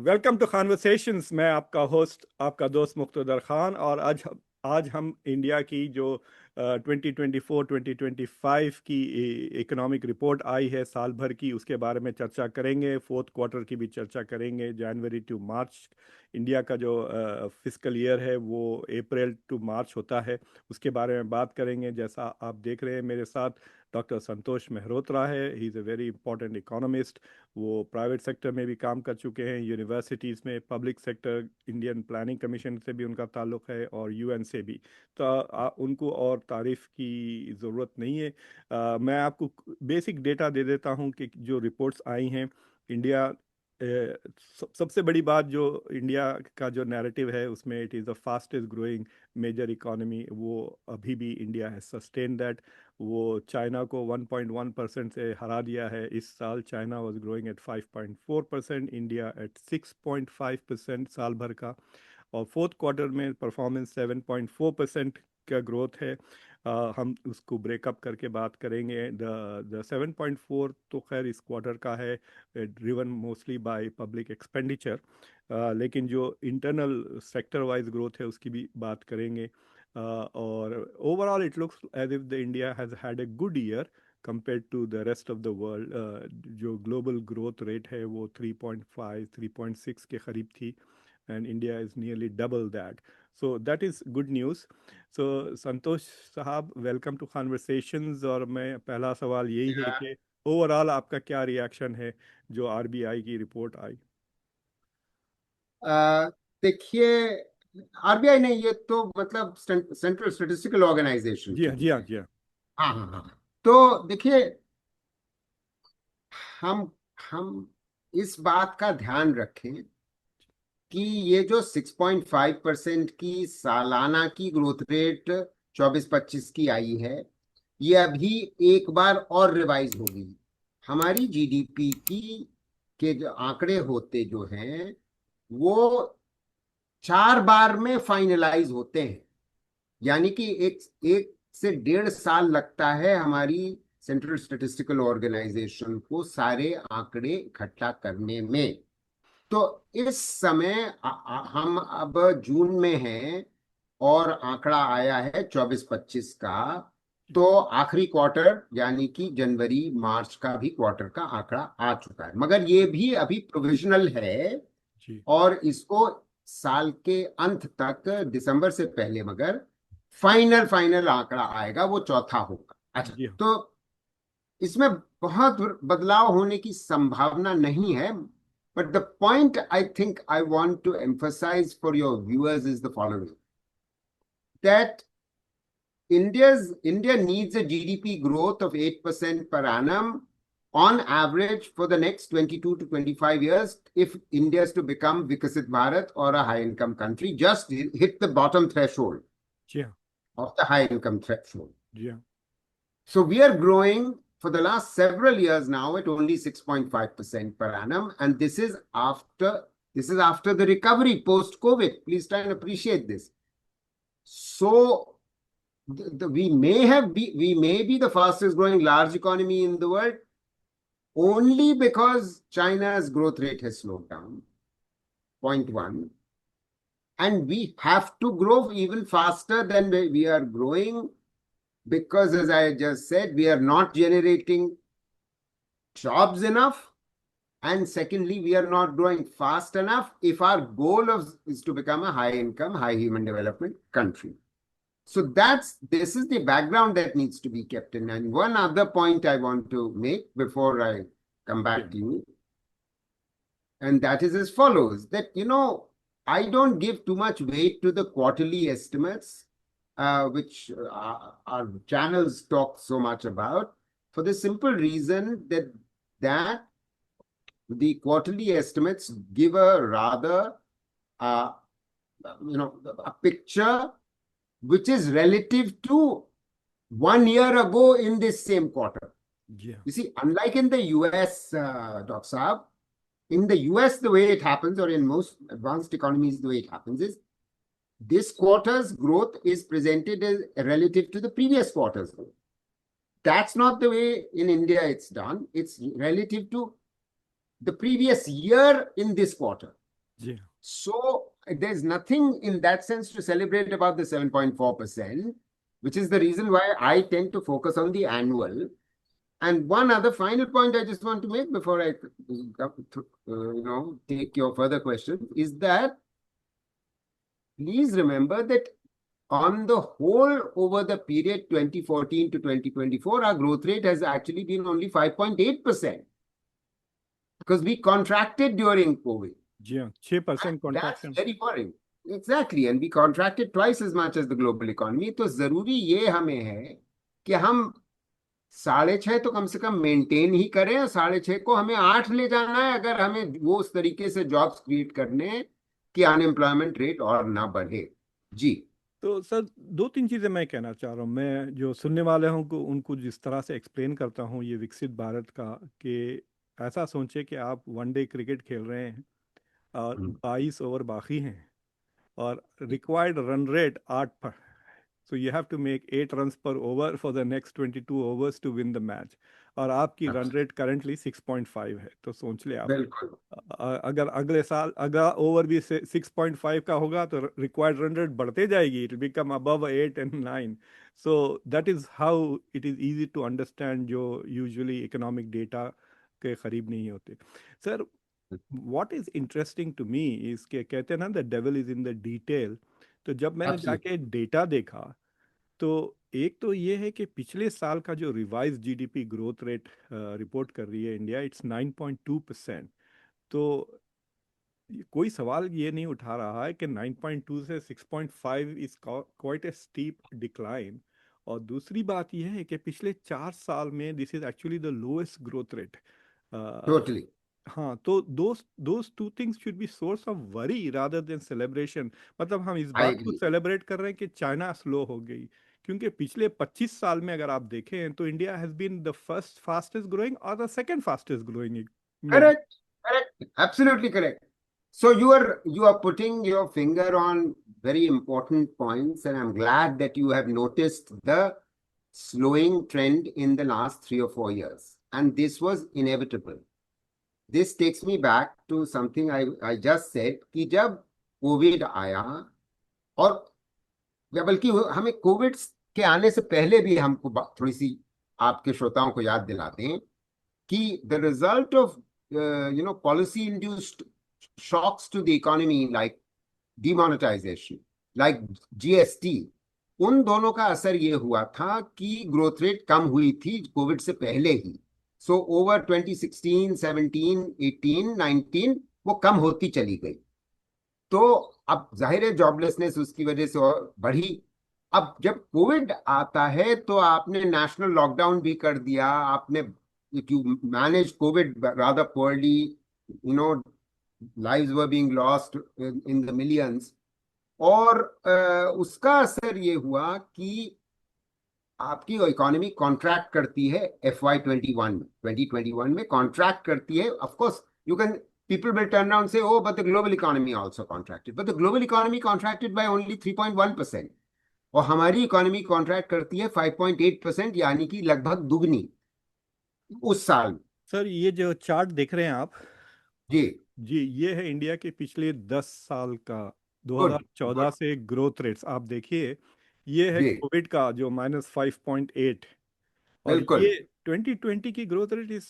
Welcome to conversations. मैं आपका host, आपका दोस्त मुख्तदर खान। और आज हम इंडिया की जो 2024-2025 की इकोनॉमिक रिपोर्ट आई है साल भर की, उसके बारे में चर्चा करेंगे। फोर्थ क्वार्टर की भी चर्चा करेंगे। जनवरी टू मार्च इंडिया का जो फिस्कल ईयर है वो अप्रैल टू मार्च होता है, उसके बारे में बात करेंगे। जैसा आप देख रहे हैं मेरे साथ डॉक्टर संतोष मेहरोत्रा है। He is a very important economist. वो प्राइवेट सेक्टर में भी काम कर चुके हैं, यूनिवर्सिटीज़ में, public sector, Indian planning commission से भी उनका ताल्लुक़ है और यूएन से भी। तो उनको और तारीफ़ की ज़रूरत नहीं है। मैं आपको बेसिक डेटा दे देता हूं कि जो रिपोर्ट्स आई हैं इंडिया, सबसे बड़ी बात जो इंडिया का जो नैरेटिव है उसमें, it is the fastest growing major economy. वो अभी भी इंडिया है सस्टेन दैट। वो चाइना को 1.1% से हरा दिया है इस साल। China was growing at 5.4%, India at 6.5% साल भर का। और फोर्थ क्वार्टर में परफॉर्मेंस 7.4% का ग्रोथ है। हम उसको ब्रेकअप करके बात करेंगे। द 7.4 तो खैर इस क्वार्टर का है, driven mostly by public expenditure. लेकिन जो इंटरनल सेक्टर वाइज ग्रोथ है उसकी भी बात करेंगे। और overall it looks as if the India has had a good year compare to the rest of the world. जो ग्लोबल ग्रोथ रेट है वो 3.5 3.6 के करीब थी, and India is nearly double that. So that is good news. So संतोष साहब, welcome to conversations. और मैं पहला सवाल यही है कि ओवरऑल आपका क्या रिएक्शन है जो आरबीआई की रिपोर्ट आई? देखिए, आरबीआई ने ये तो मतलब सेंट्रल स्टेटिस्टिकल ऑर्गेनाइजेशन जी की हाँ, जी है। हाँ, जी हाँ। हाँ हाँ हाँ। तो देखिए, हम हम इस बात का ध्यान रखें कि ये जो 6.5% की सालाना की ग्रोथ रेट 24-25 की आई है, ये अभी एक बार और रिवाइज होगी। हमारी जीडीपी की के जो आंकड़े होते जो हैं वो 4 बार में फाइनलाइज होते हैं। यानी कि एक एक से 1.5 साल लगता है हमारी सेंट्रल स्टेटिस्टिकल ऑर्गेनाइजेशन को सारे आंकड़े इकट्ठा करने में। तो इस समय हम अब जून में हैं और आंकड़ा आया है 24-25 का। तो आखिरी क्वार्टर यानी कि जनवरी मार्च का भी क्वार्टर का आंकड़ा आ चुका है, मगर ये भी अभी प्रोविजनल है। जी और इसको साल के अंत तक, दिसंबर से पहले मगर फाइनल फाइनल आंकड़ा आएगा, वो चौथा होगा। अच्छा, जी हाँ। तो इसमें बहुत बदलाव होने की संभावना नहीं है। But the point I think I want to emphasise for your viewers is the following, that India needs a GDP growth of 8% per annum on average for the next 22 to 25 years if India is to become Vikasit Bharat or a high income country. Just hit the bottom threshold जी हाँ, of the high income threshold. जी हाँ। So we are growing for the last several years now at only 6.5% per annum, and this is after the recovery post COVID. Please try and appreciate this. So we may be the fastest growing large economy in the world only because China's growth rate has slowed down. Point one. And we have to grow even faster than we are growing because, as I just said, we are not generating jobs enough. And secondly, we are not growing fast enough if our goal is to become a high income, high human development country. So this is the background that needs to be kept in mind. One other point I want to make before I come ji back हाँ। to you, and that is as follows, that, I don't give too much weight to the quarterly estimates, which our channels talk so much about, for the simple reason that the quarterly estimates give a rather, uh, a picture which is relative to 1 year ago in this same quarter. जी हाँ। You see, unlike in the US, Dr. Saab, in the US, the way it happens, or in most advanced economies, the way it happens is this quarter's growth is presented as relative to the previous quarter's growth. That's not the way in India it's done. It's relative to the previous year in this quarter. जी हाँ। So there's nothing in that sense to celebrate about the 7.4%, which is the reason why I tend to focus on the annual. And one other final point I just want to make before I, take your further question is that please remember that on the whole, over the period 2014 to 2024, our growth rate has actually been only 5.8% because we contracted during COVID. जी हाँ, 6% That's contraction. very worrying. Exactly. And we contracted twice as much as the global economy. तो जरूरी ये हमें है कि हम 6.5 तो कम से कम मेंटेन ही करें, और 6.5 को हमें 8 ले जाना है, अगर हमें वो उस तरीके से जॉब्स क्रिएट करने हैं कि अनएम्प्लॉयमेंट रेट और ना बढ़े। जी। तो सर, दो तीन चीज़ें मैं कहना चाह रहा हूँ। मैं जो सुनने वाले हूँ को उनको जिस तरह से एक्सप्लेन करता हूँ ये विकसित भारत का, कि ऐसा सोचे कि आप वनडे क्रिकेट खेल रहे हैं और हम्म, 22 ओवर बाकी हैं और रिक्वायर्ड रन रेट 8 पर। So you have to make 8 runs per over for the next 22 overs to win the match. और आपकी रन रेट करेंटली 6.5 है, तो सोच ले आप। बिल्कुल। अगर अगले साल अगला ओवर भी 6.5 का होगा तो रिक्वायर्ड रन रेट बढ़ते जाएगी, it become above 8 and 9। So that is how it is easy to understand, जो यूजुअली इकोनॉमिक डेटा के करीब नहीं होते। Sir, what is interesting to me is के कहते हैं ना, the devil is in the detail. तो जब मैंने एब्सोल्युटली। जाके डेटा देखा, तो एक तो ये है कि पिछले साल का जो revise GDP growth rate report कर रही है इंडिया, इट्स 9.2%। तो कोई सवाल ये नहीं उठा रहा है कि 9.2 से 6.5 is quite a steep decline. और दूसरी बात यह है कि पिछले 4 साल में this is actually the lowest growth rate. Totally. हाँ, तो those two things should be source of worry rather than celebration. मतलब हम इस आई बात को एग्री। सेलिब्रेट कर रहे हैं कि चाइना स्लो हो गई, क्योंकि पिछले 25 साल में अगर आप देखें तो India has been the first fastest growing और द सेकंड फास्टेस्ट ग्रोइंग में। Correct. Correct. Absolutely correct. So you are putting your finger on very important points, and I'm glad that you have noticed the slowing trend in the last 3 or 4 years. And this was inevitable. This takes me back to something I just said कि जब Covid आया, और या बल्कि हमें Covid के आने से पहले भी हमको थोड़ी सी आपके श्रोताओं को याद दिलाते हैं कि the result of policy induced shocks to the economy like demonetization, like GST, उन दोनों का असर ये हुआ था कि ग्रोथ रेट कम हुई थी कोविड से पहले ही। सो ओवर 2016, 17, 18, 19 वो कम होती चली गई। तो अब जाहिर है जॉबलेसनेस उसकी वजह से और बढ़ी। अब जब कोविड आता है तो आपने नेशनल लॉकडाउन भी कर दिया, आपने you manage Covid rather poorly, lives were being lost in the millions। और उसका असर ये हुआ कि आपकी इकोनॉमी कॉन्ट्रैक्ट करती है। FY21 2021 में कॉन्ट्रैक्ट करती है। Of course you can, people will turn around and say, oh, but the global economy also contracted. But the global economy contracted by only 3.1%, और हमारी इकोनॉमी कॉन्ट्रैक्ट करती है 5.8%, यानी कि लगभग दुगनी उस साल। सर, ये जो चार्ट देख रहे हैं आप, जी। जी, ये है इंडिया के पिछले 10 साल का, गुड। 2014 गुड। से ग्रोथ रेट्स आप देखिए। ये है जी। कोविड का जो -5.8, और बिल्कुल। ये 2020 की ग्रोथ रेट इज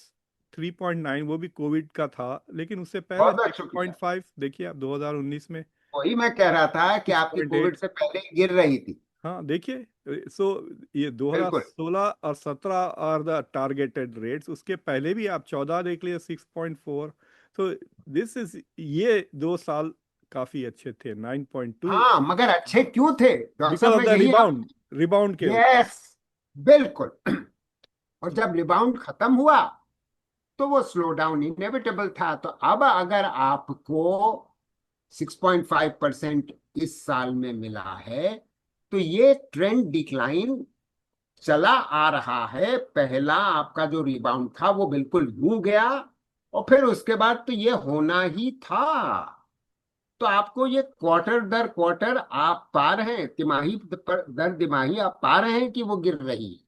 3.9, वो भी कोविड का था, लेकिन उससे पहले बहुत बहुत सिक्स शुक्रिया। पॉइंट फाइव देखिए आप 2019 में वही मैं कह रहा था कि आपकी 6.8। कोविड से पहले ही गिर रही थी। हाँ देखिए, सो ये बिल्कुल। 2016 और 17 और द टारगेटेड रेट्स, उसके पहले भी आप 14 देख लिए 6.4। तो दिस इज, ये 2 साल काफी अच्छे थे 9.2, हाँ, मगर अच्छे क्यों थे डॉक्टर बिकॉज साहब, ऑफ मैं द यही आप। रिबाउंड, रिबाउंड के। यस। बिल्कुल। और जब रिबाउंड खत्म हुआ तो वो स्लो डाउन इनेविटेबल था। तो अब अगर आपको 6.5% इस साल में मिला है, तो ये ट्रेंड डिक्लाइन चला आ रहा है। पहला आपका जो रिबाउंड था वो बिल्कुल यूं गया, और फिर उसके बाद तो ये होना ही था। तो आपको ये क्वार्टर दर क्वार्टर आप पा रहे हैं, तिमाही दर तिमाही आप पा रहे हैं कि वो गिर रही है।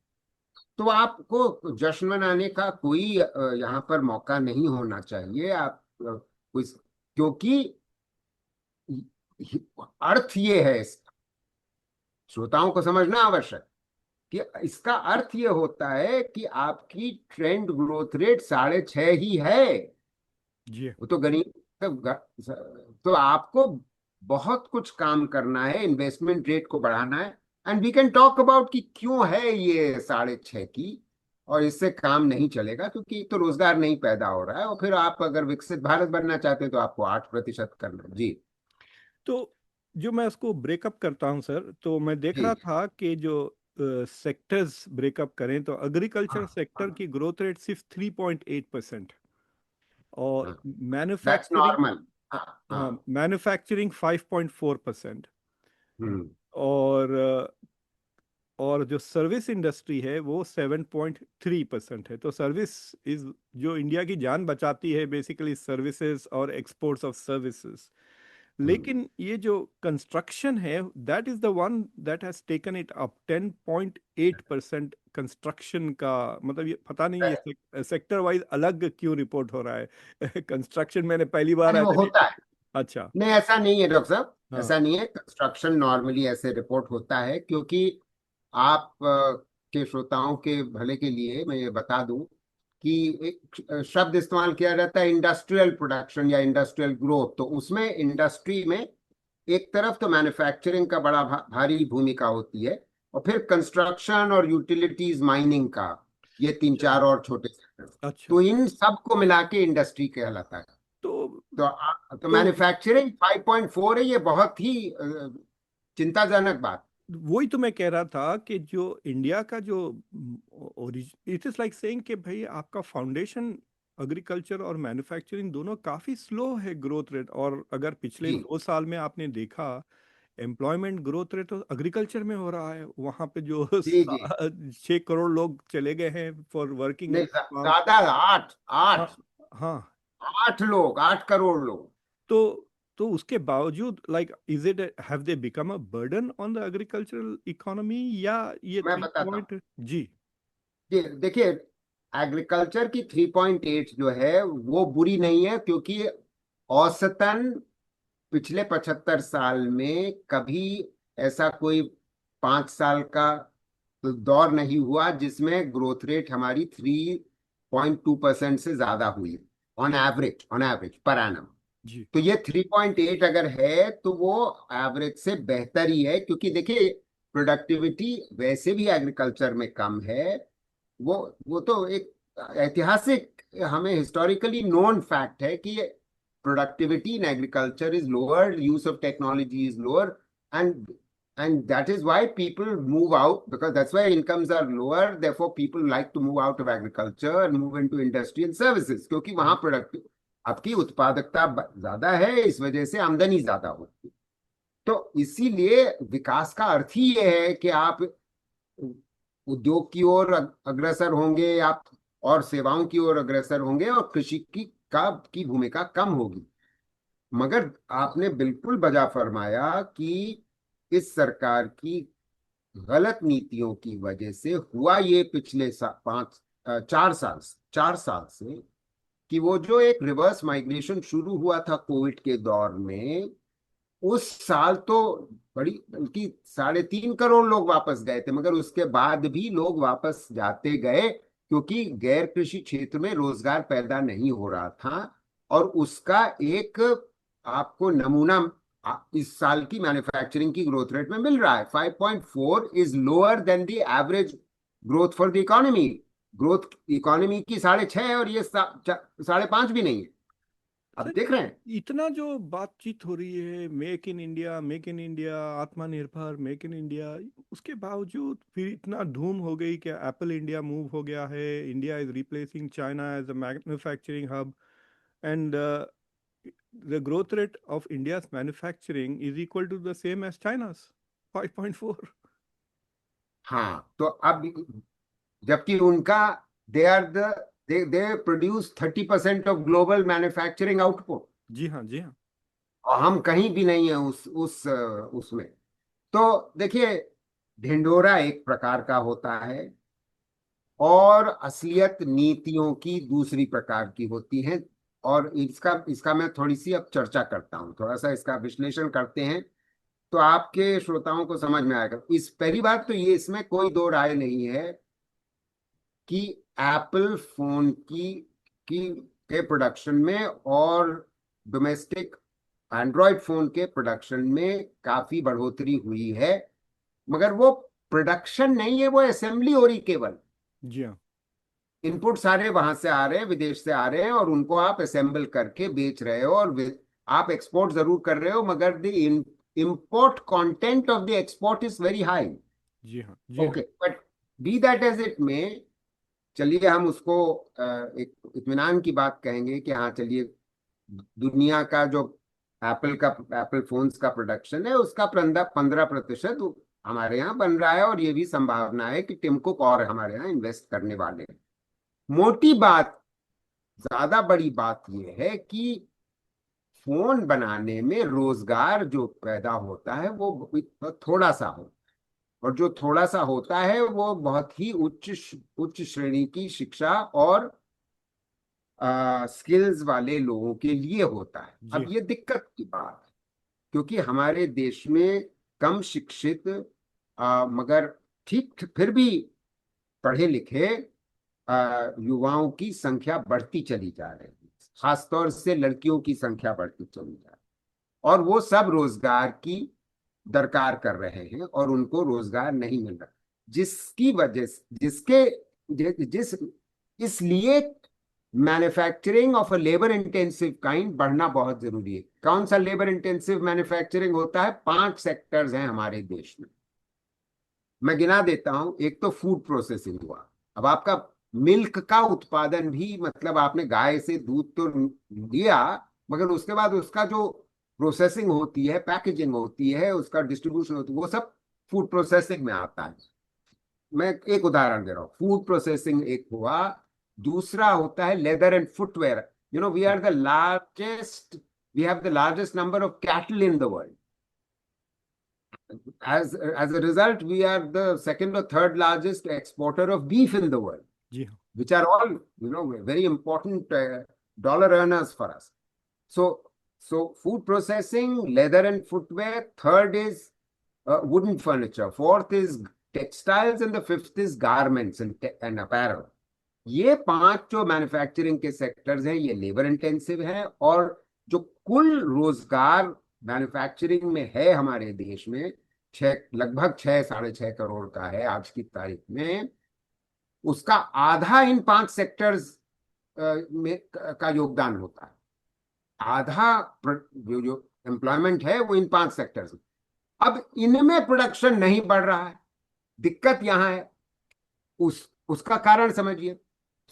तो आपको जश्न मनाने का कोई यहाँ पर मौका नहीं होना चाहिए। आप क्योंकि अर्थ ये है इसका, श्रोताओं को समझना आवश्यक, कि इसका अर्थ ये होता है कि आपकी ट्रेंड ग्रोथ रेट 6.5 ही है। जी। वो तो गरीब, तो आपको बहुत कुछ काम करना है, इन्वेस्टमेंट रेट को बढ़ाना है। And we can talk about कि क्यों है ये 6.5 की, और इससे काम नहीं चलेगा क्योंकि तो रोजगार नहीं पैदा हो रहा है। और फिर आप अगर विकसित भारत बनना चाहते हैं तो आपको 8% करना है। जी। तो जो मैं उसको ब्रेकअप करता हूँ सर, तो मैं देख जी। रहा था कि जो सेक्टर्स ब्रेकअप करें तो एग्रीकल्चर हाँ सेक्टर हाँ की ग्रोथ रेट सिर्फ 3.8%, और हाँ, दैट्स मैन्युफैक्चरिंग, नॉर्मल। हाँ हाँ हाँ। मैन्युफैक्चरिंग 5.4%, हम्म और और जो सर्विस इंडस्ट्री है वो 7.3% है। तो सर्विस इज, जो इंडिया की जान बचाती है बेसिकली, सर्विसेज और एक्सपोर्ट्स ऑफ सर्विसेज। हम्म। लेकिन ये जो कंस्ट्रक्शन है, that is the one that has taken it up 10.8%। Construction का मतलब ये पता नहीं, ये सेक्टर वाइज अलग क्यों रिपोर्ट हो रहा है। कंस्ट्रक्शन मैंने पहली बार अरे वो ऐसे नहीं। होता है। अच्छा। नहीं ऐसा नहीं है डॉक्टर साहब, हाँ। ऐसा नहीं है। कंस्ट्रक्शन नॉर्मली ऐसे रिपोर्ट होता है क्योंकि आप के श्रोताओं के भले के लिए मैं ये बता दूं कि एक शब्द इस्तेमाल किया जाता है इंडस्ट्रियल प्रोडक्शन या इंडस्ट्रियल ग्रोथ। तो उसमें इंडस्ट्री में एक तरफ तो मैन्युफैक्चरिंग का बड़ा भारी भूमिका होती है, और फिर कंस्ट्रक्शन और यूटिलिटीज माइनिंग का, ये तीन अच्छा। चार और छोटे सेक्टर। अच्छा। तो इन सब को मिला के इंडस्ट्री कहलाता है। तो तो तो मैन्युफैक्चरिंग 5.4 है, ये बहुत ही चिंताजनक बात। वही तो मैं कह रहा था कि जो इंडिया का जो इट इज लाइक सेइंग कि भाई आपका फाउंडेशन एग्रीकल्चर और मैन्युफैक्चरिंग दोनों काफी स्लो है ग्रोथ रेट। और अगर पिछले जी 2 साल में आपने देखा, एम्प्लॉयमेंट ग्रोथ रेट तो एग्रीकल्चर में हो रहा है, वहां पे जो जी जी। 6 करोड़ लोग चले गए हैं फॉर वर्किंग इन नहीं फार्म। ज्यादा, आठ हाँ। आठ हाँ। 8 लोग, 8 करोड़ लोग। तो तो उसके बावजूद, like is it, have they become a burden on the agricultural economy, या ये मैं थ्री बताता हूँ। पॉइंट जी। जी देखिए, एग्रीकल्चर की 3.8 जो है वो बुरी नहीं है, क्योंकि औसतन पिछले 75 साल में कभी ऐसा कोई 5 साल का दौर नहीं हुआ जिसमें ग्रोथ रेट हमारी 3.2% से ज्यादा हुई, ऑन एवरेज पर एनम। जी। तो ये 3.8 अगर है तो वो एवरेज से बेहतर ही है, क्योंकि देखिए प्रोडक्टिविटी वैसे भी एग्रीकल्चर में कम है। वो तो एक ऐतिहासिक, हमें हिस्टोरिकली नोन फैक्ट है कि productivity in agriculture is lower, use of technology is lower, and that is why people move out, because that's why incomes are lower, therefore people like to move out of agriculture and move into industry and services, क्योंकि वहां product आपकी उत्पादकता ज्यादा है, इस वजह से आमदनी ज्यादा होती है। तो इसीलिए विकास का अर्थ ही ये है कि आप उद्योग की ओर अग्रसर होंगे आप, और सेवाओं की ओर अग्रसर होंगे, और कृषि की भूमिका कम होगी। मगर आपने बिल्कुल बजा फरमाया कि इस सरकार की गलत नीतियों की वजह से हुआ ये पिछले 4 साल से, कि वो जो एक रिवर्स माइग्रेशन शुरू हुआ था कोविड के दौर में, उस साल तो बड़ी, बल्कि 3.5 करोड़ लोग वापस गए थे, मगर उसके बाद भी लोग वापस जाते गए क्योंकि गैर कृषि क्षेत्र में रोजगार पैदा नहीं हो रहा था। और उसका एक आपको नमूना इस साल की मैन्युफैक्चरिंग की ग्रोथ रेट में मिल रहा है। 5.4 is lower than the average growth for the economy. Growth economy की 6.5 है, और ये 5.5 भी नहीं है। आप सर, देख रहे हैं। इतना जो बातचीत हो रही है, make in India, make in India, आत्मनिर्भर, मेक इन इंडिया, उसके बावजूद फिर इतना धूम हो गई कि एप्पल इंडिया मूव हो गया है, India is replacing China as a manufacturing hub, and the growth rate of India's manufacturing is equal to the same as China's 5.4. हाँ तो अब, जबकि उनका, they are the they produce 30% of global manufacturing output, जी हाँ, जी हाँ। और हम कहीं भी नहीं है उसमें। तो देखिए, ढिंढोरा एक प्रकार का होता है, और असलियत नीतियों की दूसरी प्रकार की होती है। और इसका इसका मैं थोड़ी सी अब चर्चा करता हूँ, थोड़ा सा इसका विश्लेषण करते हैं, तो आपके श्रोताओं को समझ में आएगा। इस पहली बात तो ये, इसमें कोई दो राय नहीं है कि एप्पल फोन की के प्रोडक्शन में और डोमेस्टिक एंड्रॉयड फोन के प्रोडक्शन में काफी बढ़ोतरी हुई है। मगर वो प्रोडक्शन नहीं है, वो असेंबली हो रही केवल। जी हाँ। इनपुट सारे वहां से आ रहे हैं, विदेश से आ रहे हैं, और उनको आप असेंबल करके बेच रहे हो, और आप एक्सपोर्ट जरूर कर रहे हो, मगर the import content of the export is very high. जी हाँ। जी हाँ। Okay, but be that as it में, चलिए हम उसको एक इत्मीनान की बात कहेंगे कि हाँ चलिए, दुनिया का जो एप्पल फोन्स का प्रोडक्शन है उसका 15% हमारे यहाँ बन रहा है, और ये भी संभावना है कि टिम कुक और हमारे यहाँ इन्वेस्ट करने वाले हैं। मोटी बात, ज्यादा बड़ी बात यह है कि फोन बनाने में रोजगार जो पैदा होता है वो थोड़ा सा हो, और जो थोड़ा सा होता है वो बहुत ही उच्च श्रेणी की शिक्षा और स्किल्स वाले लोगों के लिए होता है। जी अब हाँ। ये दिक्कत की बात है, क्योंकि हमारे देश में कम शिक्षित मगर ठीक फिर भी पढ़े लिखे युवाओं की संख्या बढ़ती चली जा रही है, खासतौर से लड़कियों की संख्या बढ़ती चली जा रही है, और वो सब रोजगार की दरकार कर रहे हैं और उनको रोजगार नहीं मिल रहा, जिसकी वजह से जिस इसलिए manufacturing of a labour intensive kind बढ़ना बहुत जरूरी है। कौन सा लेबर इंटेंसिव मैन्युफैक्चरिंग होता है? 5 सेक्टर्स हैं हमारे देश में, मैं गिना देता हूं। एक तो फूड प्रोसेसिंग हुआ। अब आपका मिल्क का उत्पादन भी, मतलब आपने गाय से दूध तो लिया, मगर उसके बाद उसका जो प्रोसेसिंग होती है, पैकेजिंग होती है, उसका डिस्ट्रीब्यूशन होती है, वो सब फूड प्रोसेसिंग में आता है। मैं एक उदाहरण दे रहा हूँ, फूड प्रोसेसिंग एक हुआ। दूसरा होता है leather and footwear. You know, we have the largest number of cattle in the world. As a result, we are the second or third largest exporter of beef in the world, जी हाँ। which are all, very important dollar earners for us. So, food processing, leather and footwear. Third is wooden furniture. Fourth is textiles, and the fifth is garments and apparel. ये 5 जो manufacturing के sectors हैं, ये labour intensive हैं, और जो कुल रोजगार मैन्युफैक्चरिंग में है हमारे देश में, लगभग 6 साढ़े 6 करोड़ का है आज की तारीख में। उसका आधा इन 5 सेक्टर्स में का योगदान होता है। आधा जो एम्प्लॉयमेंट है वो इन 5 सेक्टर्स में। अब इनमें प्रोडक्शन नहीं बढ़ रहा है, दिक्कत यहां है। उसका कारण समझिए।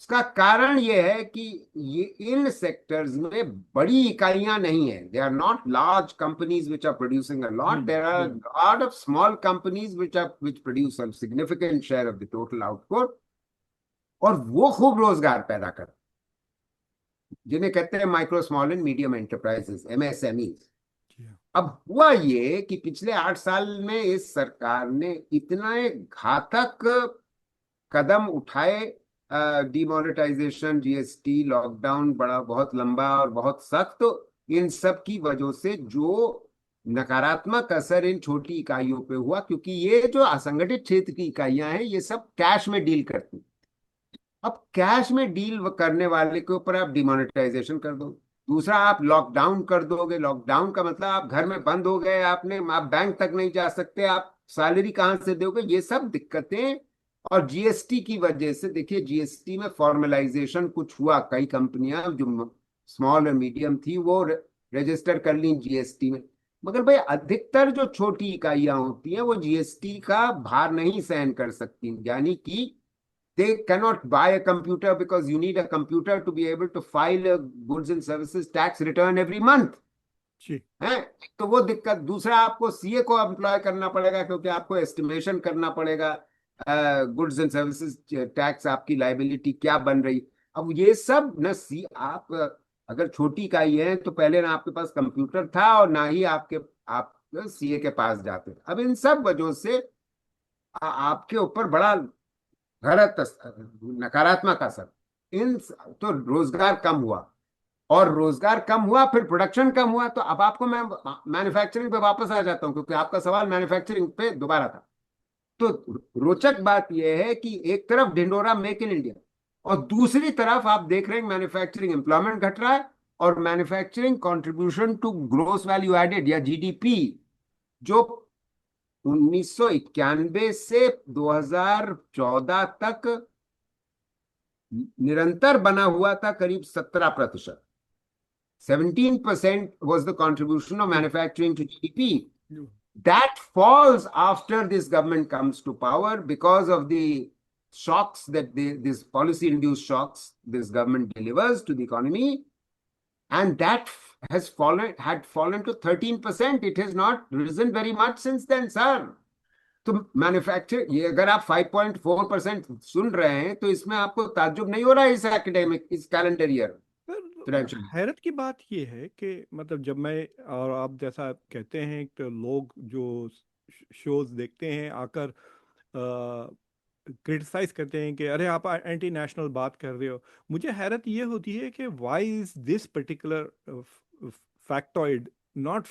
उसका कारण यह है कि ये इन सेक्टर्स में बड़ी इकाइयां नहीं है। They are not large companies which are producing a lot, there are lot of small companies which produce a significant share of the total output, और वो खूब रोजगार पैदा कर, जिन्हें कहते हैं micro small and medium enterprises, MSMEs। जी हाँ। अब हुआ ये कि पिछले 8 साल में इस सरकार ने इतना एक घातक कदम उठाए, डिमोनेटाइजेशन, GST, लॉकडाउन, बड़ा बहुत लंबा और बहुत सख्त, तो इन सब की वजह से जो नकारात्मक असर इन छोटी इकाइयों पे हुआ, क्योंकि ये जो असंगठित क्षेत्र की इकाइयां हैं ये सब कैश में डील करती। अब कैश में डील करने वाले के ऊपर आप डिमोनेटाइजेशन कर दो। दूसरा, आप लॉकडाउन कर दोगे। लॉकडाउन का मतलब आप घर में बंद हो गए, आप बैंक तक नहीं जा सकते, आप सैलरी कहाँ से दोगे? ये सब दिक्कतें। और GST की वजह से, देखिए GST में फॉर्मलाइजेशन कुछ हुआ, कई कंपनियां जो स्मॉल और मीडियम थी वो रजिस्टर कर ली GST में, मगर भाई अधिकतर जो छोटी इकाइयां होती हैं वो GST का भार नहीं सहन कर सकती। यानी कि they cannot buy a computer because you need a computer to be able to file a goods and services tax return every month जी। है। तो वो दिक्कत। दूसरा, आपको CA को एम्प्लॉय करना पड़ेगा, क्योंकि आपको एस्टिमेशन करना पड़ेगा गुड्स एंड सर्विसेज टैक्स, आपकी लाइबिलिटी क्या बन रही। अब ये सब न आप अगर छोटी इकाई है तो पहले ना आपके पास कंप्यूटर था और ना ही आप CA के पास जाते। अब इन सब वजहों से आपके ऊपर बड़ा गलत नकारात्मक असर। इन तो रोजगार कम हुआ। और रोजगार कम हुआ, फिर प्रोडक्शन कम हुआ। तो अब आपको मैं मैन्युफैक्चरिंग पे वापस आ जाता हूं, क्योंकि आपका सवाल मैन्युफैक्चरिंग पे दोबारा था। तो रोचक बात यह है कि एक तरफ ढिंडोरा मेक इन इंडिया, और दूसरी तरफ आप देख रहे हैं मैन्युफैक्चरिंग एम्प्लॉयमेंट घट रहा है, और manufacturing contribution to gross value added या जीडीपी, जो 1991 से 2014 तक निरंतर बना हुआ था, करीब 17%। 17% was the contribution of manufacturing to GDP. That falls after this government comes to power because of the shocks that this policy induced shocks this government delivers to the economy. And that had fallen to 13%. It has not risen very much since then, sir. तो manufacture, ये अगर आप 5.4% सुन रहे हैं, तो इसमें आपको ताज्जुब नहीं हो रहा है इस एकेडमिक, इस कैलेंडर ईयर पर फाइनेंशियल? हैरत की बात यह है कि मतलब जब मैं और आप जैसा कहते हैं तो लोग जो शोज देखते हैं आकर क्रिटिसाइज करते हैं कि अरे आप एंटी नेशनल बात कर रहे हो। मुझे हैरत ये होती है कि why is this particular factoid not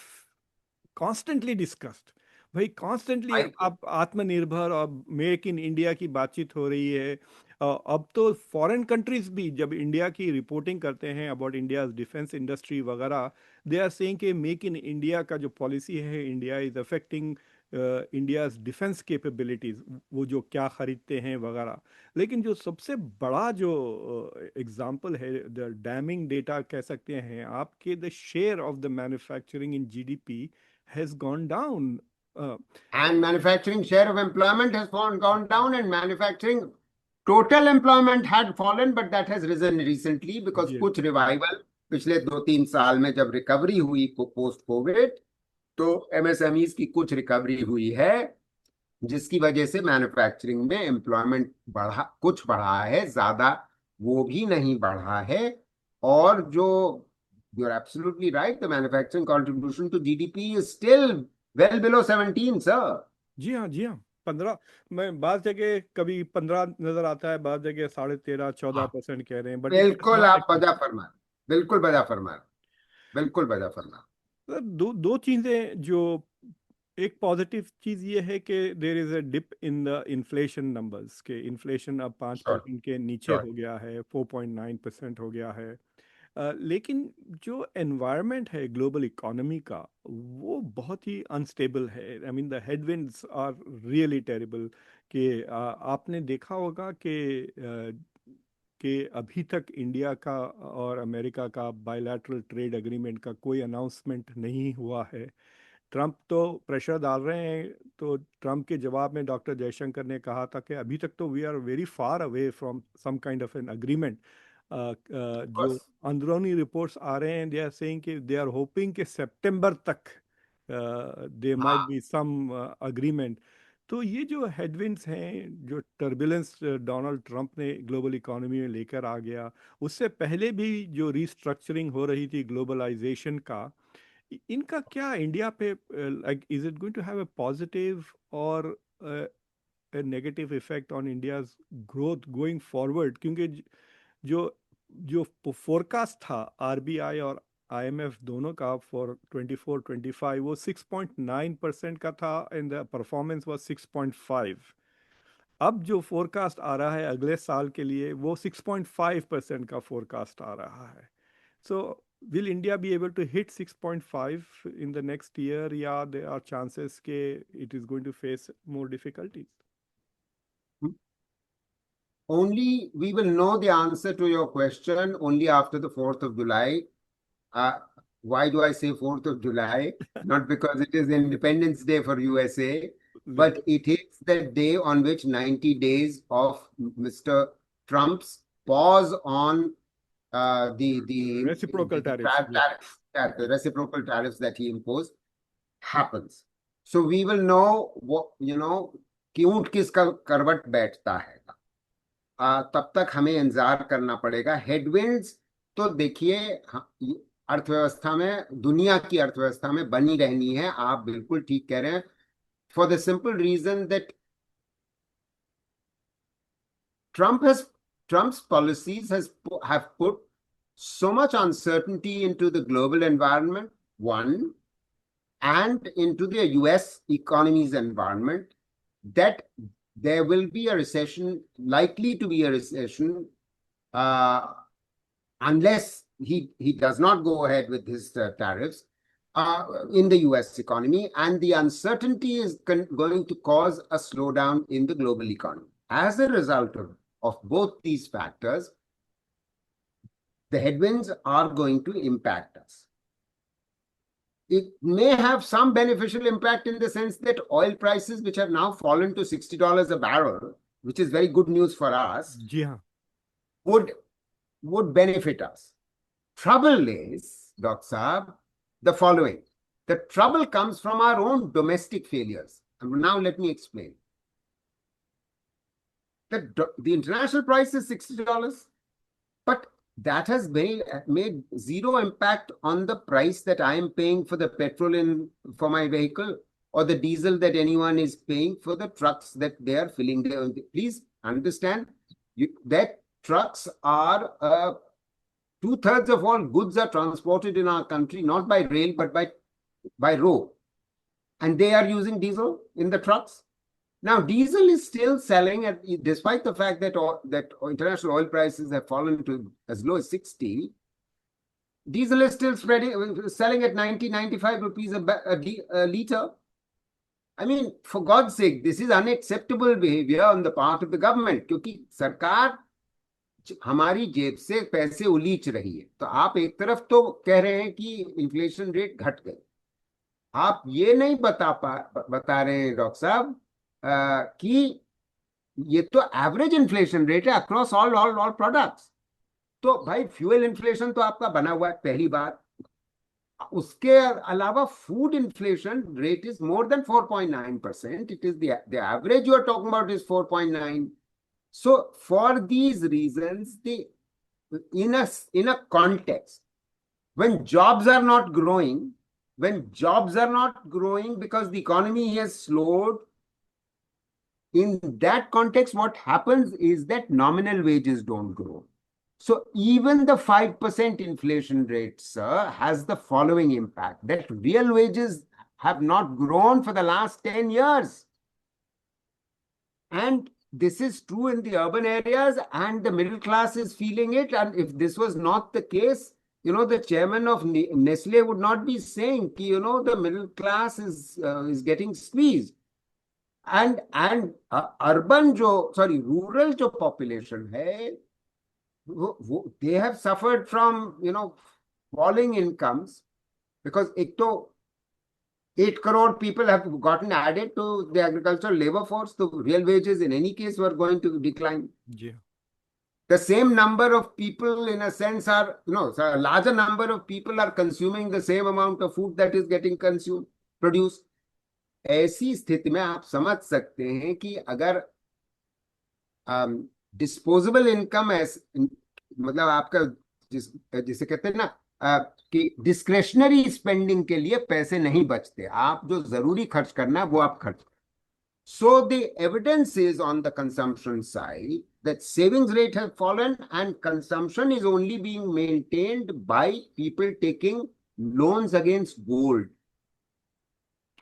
constantly discussed. भाई कॉन्स्टेंटली आप आत्मनिर्भर और मेक इन इंडिया की बातचीत हो रही है। अब तो फॉरेन कंट्रीज भी जब इंडिया की रिपोर्टिंग करते हैं अबाउट इंडिया डिफेंस इंडस्ट्री वगैरह, दे आर सेइंग कि मेक इन इंडिया का जो पॉलिसी है India is affecting India's defence capabilities, वो जो क्या खरीदते हैं वगैरह। लेकिन जो सबसे बड़ा जो एग्जांपल है, द डैमिंग डेटा कह सकते हैं आपके, the share of the manufacturing in GDP has gone down. Uh, And manufacturing share of employment has gone down, and manufacturing total employment had fallen, but that has risen recently because yes. कुछ revival पिछले 2-3 साल में जब recovery हुई को post Covid, तो MSMEs की कुछ रिकवरी हुई है, जिसकी वजह से मैन्युफैक्चरिंग में एम्प्लॉयमेंट बढ़ा, कुछ बढ़ा है, ज्यादा वो भी नहीं बढ़ा है। और जो you are absolutely right, the manufacturing contribution to GDP is still well below 17, sir. जी हाँ, जी हाँ। 15, मैं बात जगह कभी 15 नजर आता है, बात जगह 13.5-14% कह रहे हैं, बट इट इज बिल्कुल नॉट आप एक्चुअली। बजा फरमा, बिल्कुल बजा फरमा, बिल्कुल बजा फरमा। दो दो चीजें जो, एक पॉजिटिव चीज ये है कि there is a dip in the inflation numbers, के इन्फ्लेशन अब पाँच श्योर, परसेंट के नीचे श्योर। हो गया है, 4.9% हो गया है। लेकिन जो एनवायरनमेंट है ग्लोबल इकोनॉमी का, वो बहुत ही अनस्टेबल है। I mean the headwinds are really terrible. कि आपने देखा होगा कि अभी तक इंडिया का और अमेरिका का बायलैटरल ट्रेड एग्रीमेंट का कोई अनाउंसमेंट नहीं हुआ है। ट्रम्प तो प्रेशर डाल रहे हैं। तो ट्रम्प के जवाब में डॉक्टर जयशंकर ने कहा था कि अभी तक तो we are very far away from some kind of an agreement. जो अंदरूनी रिपोर्ट्स आ रहे हैं, दे आर सेइंग कि दे आर होपिंग कि सितंबर तक दे माइट हाँ, बी सम अग्रीमेंट। तो ये जो हेडविंड्स हैं, जो टर्बुलेंस डोनाल्ड ट्रंप ने ग्लोबल इकोनॉमी में लेकर आ गया, उससे पहले भी जो रीस्ट्रक्चरिंग हो रही थी ग्लोबलाइजेशन का, इनका क्या इंडिया पे, like is it going to have a positive और negative effect on India's growth going forward? क्योंकि जो जो फोरकास्ट था आरबीआई और आईएमएफ दोनों का फॉर 24-25, वो 6.9% का था एंड द परफॉर्मेंस वाज 6.5। अब जो फोरकास्ट आ रहा है अगले साल के लिए, वो 6.5% का फोरकास्ट आ रहा है। सो will India be able to hit 6.5 in the next year? Yeah, there are chances ke it is going to face more difficulties. only we will know the answer to your question only after the 4th of July. Uh, why do I say 4th of July? Not because it is Independence Day for USA, but it is the day on which 90 days of Mr. Trump's pause on Reciprocal tariffs. Yeah. the reciprocal tariffs that he imposed happens. So we will know what, कि ऊंट किसका करवट बैठता है। तब तक हमें इंतजार करना पड़ेगा। हेडविंड्स तो देखिए, अर्थव्यवस्था में, दुनिया की अर्थव्यवस्था में बनी रहनी है। आप बिल्कुल ठीक कह रहे हैं, for the simple reason that Trump has Trump's policies have put so much uncertainty into the global environment, one, and into the US economy's environment, that there will be a recession, likely to be a recession, unless he does not go ahead with his tariffs in the US economy, and the uncertainty is going to cause a slowdown in the global economy. As a result of both these factors, the headwinds are going to impact us. It may have some beneficial impact in the sense that oil prices, which have now fallen to $60 a barrel, which is very good news for us, would benefit us. Trouble is, Dr. Saab, the following. The trouble comes from our own domestic failures. And now let me explain. The international price is $60, but that has made zero impact on the price that I am paying for the petrol for my vehicle, or the diesel that anyone is paying for the trucks that they are filling. Please understand that trucks are 2/3 of all goods are transported in our country, not by rail, but by road. And they are using diesel in the trucks. Now, diesel is still selling at, despite the fact that international oil prices have fallen to as low as 60, diesel is still selling at 90-95 rupees a liter. I mean, for God's sake, this is unacceptable behavior on the part of the government, क्योंकि सरकार हमारी जेब से पैसे उलीच रही है। तो आप एक तरफ तो कह रहे हैं कि इन्फ्लेशन रेट घट गए, आप ये नहीं बता रहे हैं डॉक्टर साहब कि ये तो एवरेज इन्फ्लेशन रेट है अक्रॉस ऑल प्रोडक्ट्स। तो भाई फ्यूल इन्फ्लेशन तो आपका बना हुआ है, पहली बात। उसके अलावा food inflation rate is more than 4.9%. It is the average you are talking about is 4.9. So for these reasons, in a context when jobs are not growing, because the economy has slowed, in that context, what happens is that nominal wages don't grow. So even the 5% inflation rate, sir, has the following impact, that real wages have not grown for the last 10 years. And this is true in the urban areas, and the middle class is feeling it. And if this was not the case, the chairman of Nestle would not be saying, the middle class is getting squeezed. And rural population hai, they have suffered from, falling incomes, because 8 crore people have gotten added to the agricultural labor force. The real wages in any case were going to decline. Yeah. The same number of people, in a sense, a larger number of people are consuming the same amount of food that is getting produced. ऐसी स्थिति में आप समझ सकते हैं कि अगर disposable income मतलब आपका जिसे कहते हैं ना कि डिस्क्रेशनरी स्पेंडिंग के लिए पैसे नहीं बचते, आप जो जरूरी खर्च करना है वो आप खर्च करें. So the evidence is on the consumption side that savings rate has fallen and consumption is only being maintained by people taking loans against gold.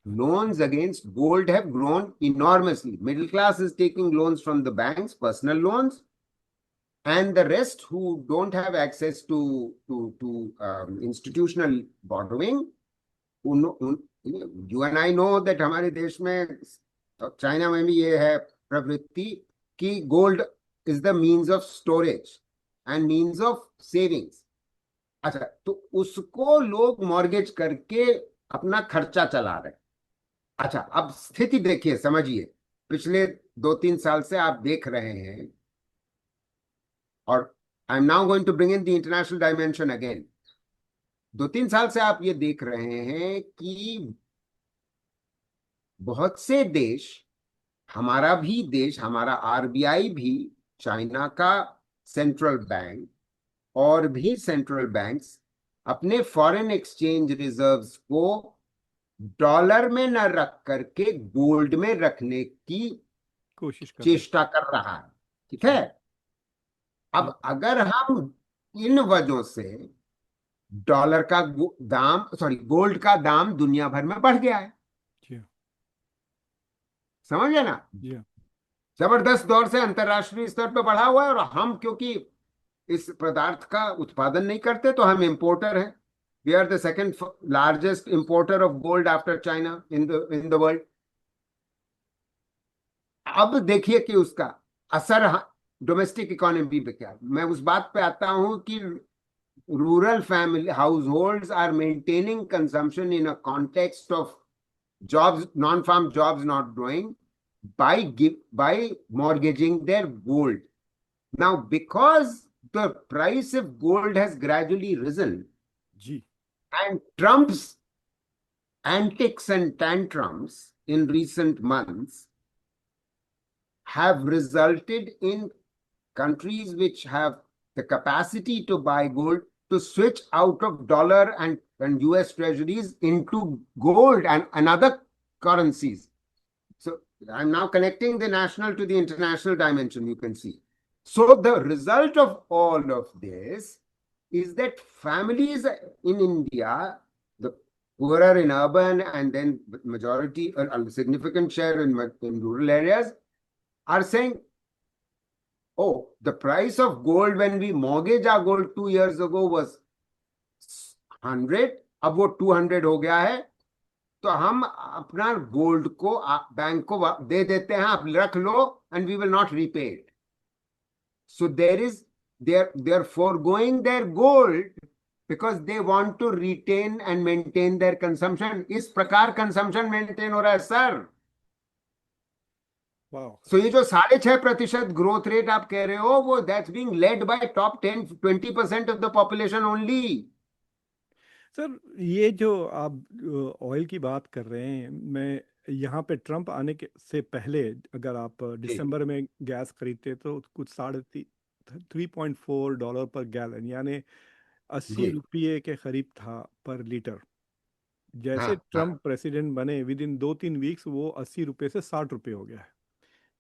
Loans against gold have grown enormously. Middle class is taking loans from the banks, personal loans, and the rest who don't have access to institutional borrowing. You and I know that हमारे देश में, China में भी ये है प्रवृत्ति कि gold is the means of storage and means of savings. अच्छा, तो उसको लोग मॉर्गेज करके अपना खर्चा चला रहे. अच्छा, अब स्थिति देखिए, समझिए, पिछले 2-3 साल से आप देख रहे हैं, और I am now going to bring in the international dimension again. 2-3 साल से आप ये देख रहे हैं कि बहुत से देश, हमारा भी देश, हमारा आरबीआई भी, चाइना का सेंट्रल बैंक और भी सेंट्रल बैंक्स अपने फॉरेन एक्सचेंज रिजर्व्स को डॉलर में न रख करके गोल्ड में रखने की चेष्टा कर रहा है. ठीक है. अब अगर हम इन वजहों से डॉलर का दाम, सॉरी, गोल्ड का दाम दुनिया भर में बढ़ गया है। जी समझ गए ना? जी जबरदस्त दौर से अंतरराष्ट्रीय स्तर पर बढ़ा हुआ है, और हम क्योंकि इस पदार्थ का उत्पादन नहीं करते तो हम इंपोर्टर हैं। We are the second largest importer of gold after China in the world. अब देखिए कि उसका असर डोमेस्टिक इकोनॉमी पे क्या है। मैं उस बात पे आता हूं कि rural family households are maintaining consumption in a context of jobs, non-farm jobs not growing by mortgaging their gold. Now, because the price of gold has gradually risen, जी and Trump's antics and tantrums in recent months have resulted in countries which have the capacity to buy gold to switch out of dollar and US treasuries into gold and other currencies. So I'm now connecting the national to the international dimension, you can see. So the result of all of this is that families in India, the poorer in urban and then majority, a significant share in rural areas, are saying, oh, the price of gold when we mortgage our gold 2 years ago was 100, अब वो 200 हो गया है, तो हम अपना gold को bank को दे देते हैं, आप रख लो, and we will not repay it. So they are foregoing their gold because they want to retain and maintain their consumption। इस प्रकार कंजम्पशन मेंटेन हो रहा है सर। वाह सो ये जो 6.5% ग्रोथ रेट आप कह रहे हो, वो that's being led by top 10-20% of the population only. Sir, ये जो आप ऑयल की बात कर रहे हैं, मैं यहाँ पे ट्रम्प आने के से पहले अगर आप जी दिसंबर में गैस खरीदते तो कुछ साढ़े 3.4 डॉलर पर गैलन, यानी अस्सी जी, रुपये के करीब था पर लीटर। हाँ जैसे हाँ, ट्रम्प प्रेसिडेंट बने, विद इन 2-3 वीक्स वो 80 रुपये से 60 रुपये हो गया है।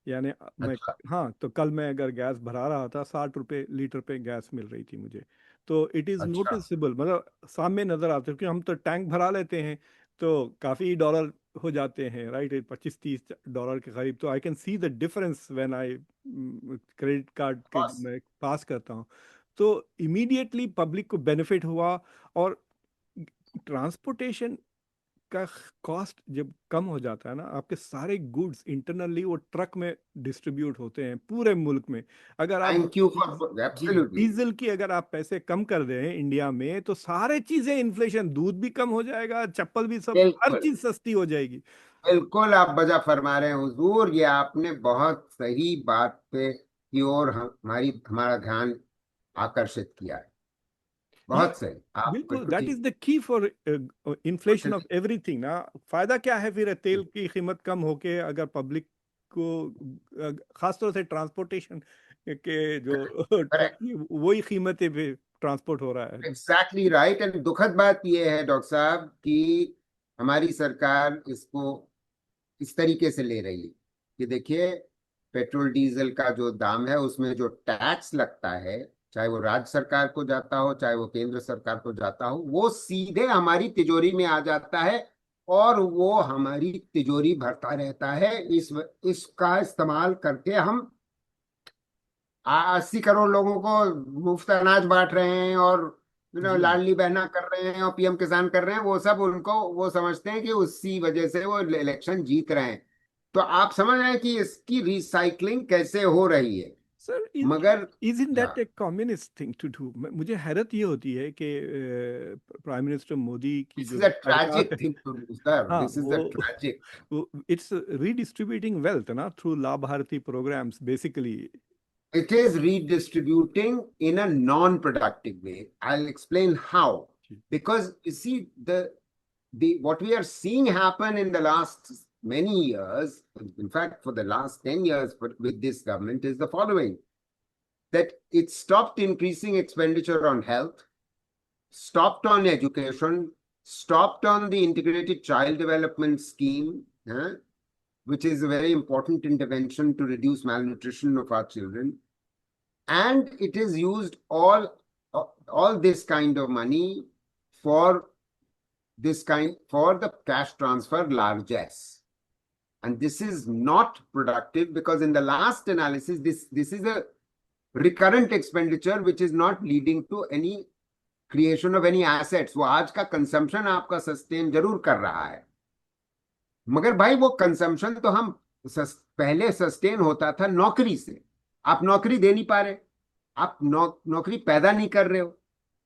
यानी मैं, अच्छा हाँ, तो कल मैं अगर गैस भरा रहा था, 60 रुपये लीटर पे गैस मिल रही थी मुझे। तो इट इज़ अच्छा नोटिसेबल, मतलब सामने नज़र आता है, क्योंकि हम तो टैंक भरा लेते हैं तो काफ़ी डॉलर हो जाते हैं, राइट, 25-30 डॉलर के करीब। तो I can see the difference when I credit card के बस। मैं पास करता हूँ। तो इमीडिएटली पब्लिक को बेनिफिट हुआ। और ट्रांसपोर्टेशन का कॉस्ट जब कम हो जाता है ना, आपके सारे गुड्स इंटरनली वो ट्रक में डिस्ट्रीब्यूट होते हैं पूरे मुल्क में। अगर आप थैंक यू फॉर जी एब्सोल्युटली। डीजल की अगर आप पैसे कम कर दें इंडिया में, तो सारे चीजें इन्फ्लेशन, दूध भी कम हो जाएगा, चप्पल भी, सब हर बिल्कुल चीज सस्ती हो जाएगी। बिल्कुल, आप बजा फरमा रहे हैं हुजूर। ये आपने बहुत सही बात पे की ओर हमारा ध्यान आकर्षित किया है। ये बहुत सही, आप बिल्कुल, बिल्कुल दैट ठीक। Is the key for inflation of everything ना। फायदा क्या है फिर तेल की कीमत कम होके, अगर पब्लिक को खासतौर से ट्रांसपोर्टेशन के जो ट्रक करेक्ट, की वही कीमतें पे ट्रांसपोर्ट हो रहा है। Exactly right. एंड दुखद बात यह है डॉक्टर साहब कि हमारी सरकार इसको इस तरीके से ले रही है कि देखिए, पेट्रोल डीजल का जो दाम है उसमें जो टैक्स लगता है, चाहे वो राज्य सरकार को जाता हो चाहे वो केंद्र सरकार को जाता हो, वो सीधे हमारी तिजोरी में आ जाता है, और वो हमारी तिजोरी भरता रहता है। इसका इस्तेमाल करके हम 80 करोड़ लोगों को मुफ्त अनाज बांट रहे हैं, और जी लाडली बहना कर रहे हैं, और पीएम किसान कर रहे हैं। वो सब उनको, वो समझते हैं कि उसी वजह से वो इलेक्शन जीत रहे हैं। तो आप समझ रहे हैं कि इसकी रिसाइकलिंग कैसे हो रही है। सर, मगर इज इन दैट हाँ, ए कम्युनिस्ट थिंग टू डू? मुझे हैरत ये होती है कि प्राइम मिनिस्टर मोदी की दिस जो इज अ सरकार ट्रैजिक है, थिंग टू डू सर, हाँ, दिस इज अ ट्रैजिक। वो इट्स रीडिस्ट्रीब्यूटिंग वेल्थ ना, थ्रू लाभ भारती programs basically. It is redistributing in a non-productive way. I'll explain how. Because you see, the what we are seeing happen in the last many years, in fact, for the last 10 years with this government, is the following: that it stopped increasing expenditure on health, stopped on education, stopped on the integrated child development scheme, which is a very important intervention to reduce malnutrition of our children. And it is used all all this kind of money for for the cash transfer largesse. And this is not productive, because in the last analysis, this is a recurrent expenditure which is not leading to any creation of any assets. वो आज का consumption आपका sustain जरूर कर रहा है, मगर भाई वो कंजम्पशन तो हम पहले सस्टेन होता था नौकरी से। आप नौकरी दे नहीं पा रहे, आप नौकरी पैदा नहीं कर रहे हो,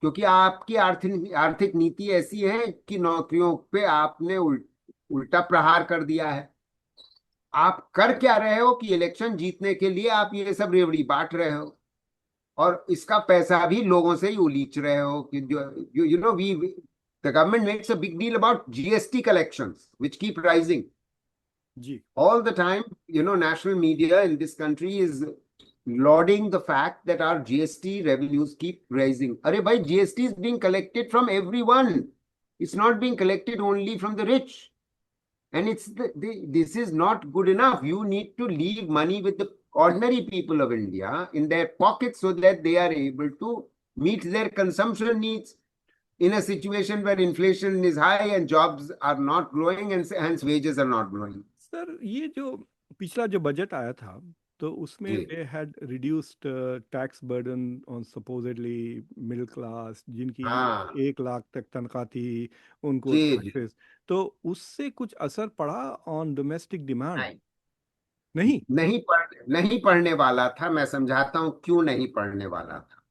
क्योंकि आपकी आर्थिक आर्थिक नीति ऐसी है कि नौकरियों पे आपने उल्टा प्रहार कर दिया है। आप कर क्या रहे हो कि इलेक्शन जीतने के लिए आप ये सब रेवड़ी बांट रहे हो, और इसका पैसा भी लोगों से ही उलीच रहे हो कि जो you know we the government makes a big deal about GST collections which keep rising जी all the time. National media in this country is lauding the fact that our GST revenues keep rising. Arey bhai, GST is being collected from everyone. It's not being collected only from the rich. And this is not good enough. You need to leave money with the ordinary people of India in their pockets so that they are able to meet their consumption needs in a situation where inflation is high and jobs are not growing and hence wages are not growing. Sir, ये जो पिछला जो budget आया था, तो उसमें जी they had reduced tax burden on supposedly middle class, जिनकी हाँ 1 लाख तक तनख्वाह थी, उनको जी जी टैक्सेस। तो उससे कुछ असर पड़ा ऑन डोमेस्टिक डिमांड? नहीं, नहीं। नहीं पढ़ने वाला था। मैं समझाता हूं क्यों नहीं पढ़ने वाला था।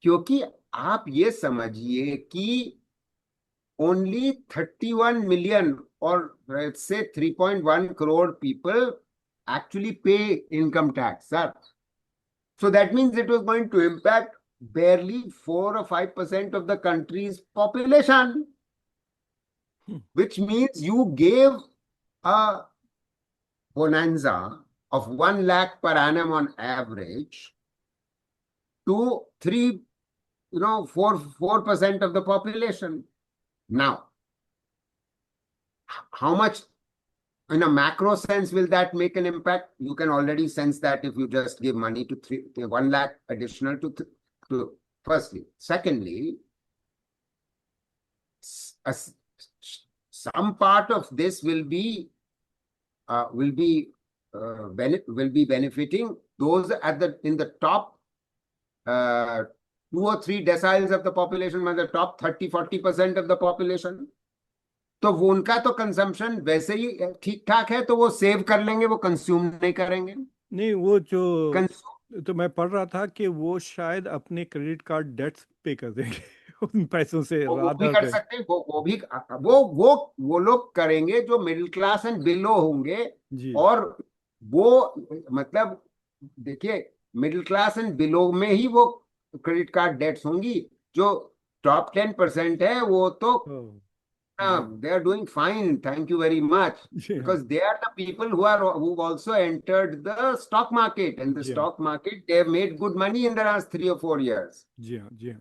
क्योंकि आप ये समझिए कि only 31 million or let's say 3.1 crore people actually pay income tax, sir. So that means it was going to impact barely 4 or 5% of the country's population, which means you gave a bonanza of 1 lakh per annum on average to 4% of the population. Now, how much in a macro sense will that make an impact? You can already sense that if you just give money to 1 lakh additional to firstly. Secondly, some part of this will be benefiting those in the top 2 or 3 deciles of the population, the top 30-40% of the population. तो वो उनका तो consumption वैसे ही ठीक ठाक है, तो वो सेव कर लेंगे, वो कंज्यूम नहीं करेंगे। नहीं, वो जो कंज्यूम तो मैं पढ़ रहा था कि वो शायद अपने क्रेडिट कार्ड डेट्स पे कर देंगे उन पैसों से, वो भी रादर कर देन। सकते हैं, वो भी वो लोग करेंगे जो मिडिल क्लास एंड बिलो होंगे। जी। और वो मतलब देखिए, मिडिल क्लास एंड बिलो में ही वो क्रेडिट कार्ड डेट्स होंगी। जो टॉप 10% है वो तो ओह, they are doing fine, thank you very much, जी हाँ, because they are the people who've also entered the stock market, and the जी हाँ, stock market they have made good money in the last 3 or 4 years. जी हाँ, जी हाँ।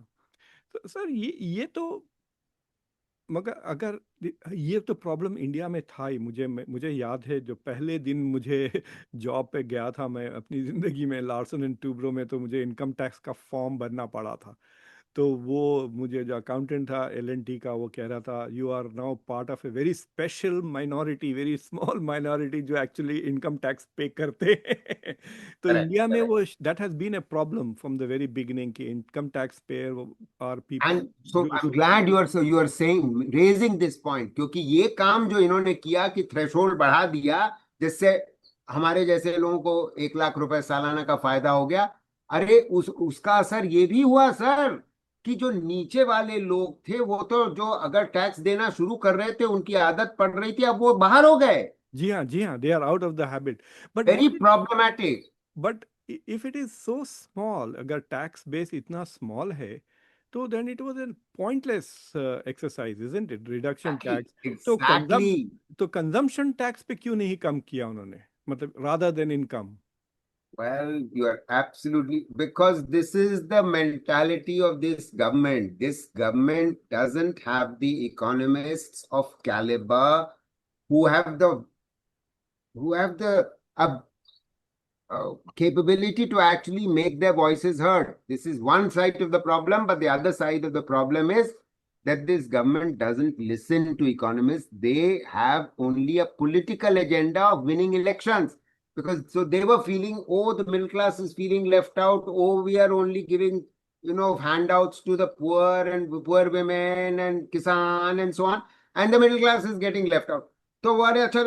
तो sir, ये तो, मगर अगर ये तो प्रॉब्लम इंडिया में था ही। मुझे याद है, जो पहले दिन मुझे जॉब पे गया था मैं अपनी ज़िंदगी में, लार्सन एंड टूब्रो में, तो मुझे इनकम टैक्स का फॉर्म भरना पड़ा था। तो वो मुझे जो अकाउंटेंट था L&T का, वो कह रहा था, you are now part of a very special minority, very small minority, जो एक्चुअली इनकम टैक्स पे करते हैं। तो Correct, इंडिया में correct. वो that has been a problem from the very beginning कि income tax payer are people And so जो I'm glad you are saying raising this point, क्योंकि ये काम जो इन्होंने किया कि थ्रेशोल्ड बढ़ा दिया, जिससे हमारे जैसे लोगों को 1 लाख रुपए सालाना का फायदा हो गया। अरे उसका असर ये भी हुआ सर कि जो नीचे वाले लोग थे, वो तो जो अगर टैक्स देना शुरू कर रहे थे, उनकी आदत पड़ रही थी, अब वो बाहर हो गए। जी हाँ, जी हाँ, they are out of the habit. But very problematic. But if it is so small, अगर टैक्स बेस इतना स्मॉल है, तो then it was an pointless exercise, isn't it, reduction tax. तो एग्जैक्टली। कंजम्पशन टैक्स पे क्यों नहीं कम किया उन्होंने, मतलब rather than income? Well, you are absolutely, because this is the mentality of this government. This government doesn't have the economists of caliber who have the who have the capability to actually make their voices heard. This is one side of the problem, but the other side of the problem is that this government doesn't listen to economists. They have only a political agenda of winning elections. Because so they were feeling, oh, the middle class is feeling left out. Oh, we are only giving, handouts to the poor and poor women and kisan and so on. And the middle class is getting left out. तो वो अरे अच्छा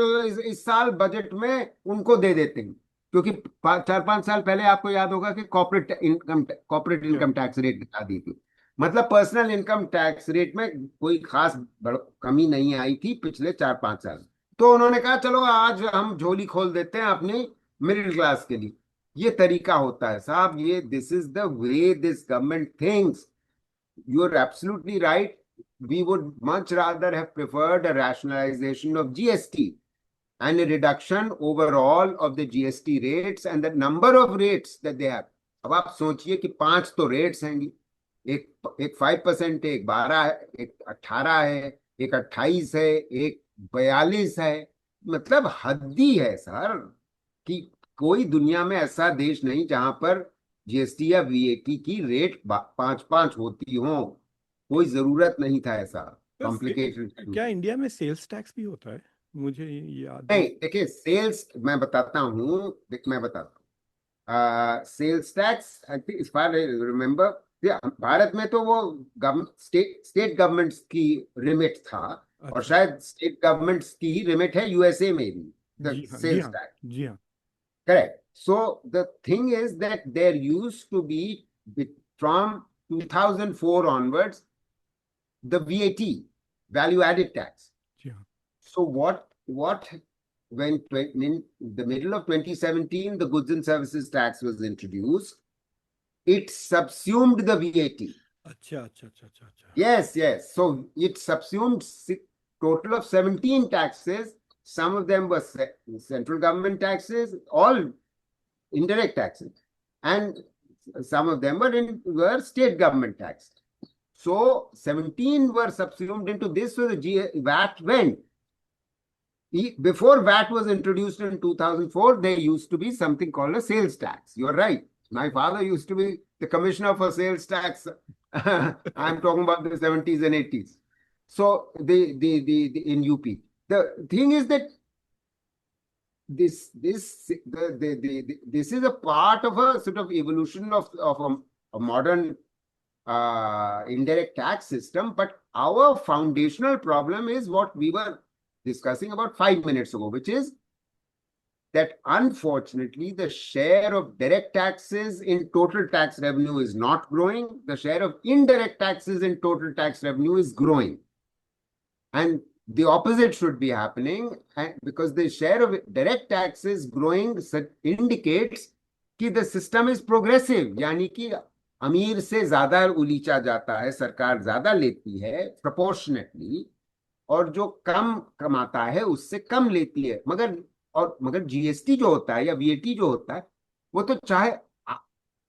इस साल budget में उनको दे देते हैं, क्योंकि 4-5 साल पहले आपको याद होगा कि कॉर्पोरेट क्या? इनकम टैक्स रेट घटा दी थी। मतलब पर्सनल इनकम टैक्स रेट में कोई खास कमी नहीं आई थी पिछले 4-5 साल। तो उन्होंने कहा चलो आज हम झोली खोल देते हैं अपनी मिडिल क्लास के लिए। ये तरीका होता है साहब, ये this is the way this government thinks. You are absolutely right. We would much rather have preferred a rationalization of GST and a reduction overall of the GST rates and the number of rates that they have. अब आप सोचिए कि 5 तो rates हैं, एक 5%, एक 12 है, एक 18 है, एक 28 है, एक 42 है। मतलब हद्दी है सर, कि कोई दुनिया में ऐसा देश नहीं जहां पर जीएसटी या वीएटी की रेट 5-5 होती हो। कोई जरूरत नहीं था ऐसा बस कॉम्प्लिकेटेड। क्या इंडिया में सेल्स टैक्स भी होता है? मुझे याद नहीं नहीं। देखिए, सेल्स मैं बताता हूँ, मैं बताता हूँ सेल्स टैक्स आई थिंक इस बार रिमेम्बर, भारत में तो वो स्टेट गवर्नमेंट्स की रिमिट था, और अच्छा। शायद स्टेट गवर्नमेंट्स की ही रिमिट है यूएसए में भी, द जी हाँ, जी सेल्स हाँ, टैक्स। जी हाँ। Correct. So the thing is that there used to be from 2004 onwards the VAT, value added tax. जी हाँ। So what when in the middle of 2017 the goods and services tax was introduced, it subsumed the VAT. अच्छा, अच्छा, अच्छा, अच्छा, अच्छा। Yes, yes. So it subsumed total of 17 taxes. Some of them were central government taxes, all indirect taxes, and some of them were state government taxes. So 17 were subsumed into this. So the VAT went. Before VAT was introduced in 2004, there used to be something called a sales tax. You're right. My father used to be the commissioner for sales tax. I'm talking about the 70s and 80s. So the in UP. The thing is that this is a part of a sort of evolution of a modern indirect tax system. But our foundational problem is what we were discussing about 5 minutes ago, which is that unfortunately the share of direct taxes in total tax revenue is not growing. The share of indirect taxes in total tax revenue is growing. And the opposite should be happening, and because the share of direct taxes growing indicates कि the system is progressive, यानी कि अमीर से ज्यादा उलीचा जाता है, सरकार ज्यादा लेती है proportionately, और जो कम कमाता है उससे कम लेती है। मगर जीएसटी जो होता है या वीएटी जो होता है, वो तो चाहे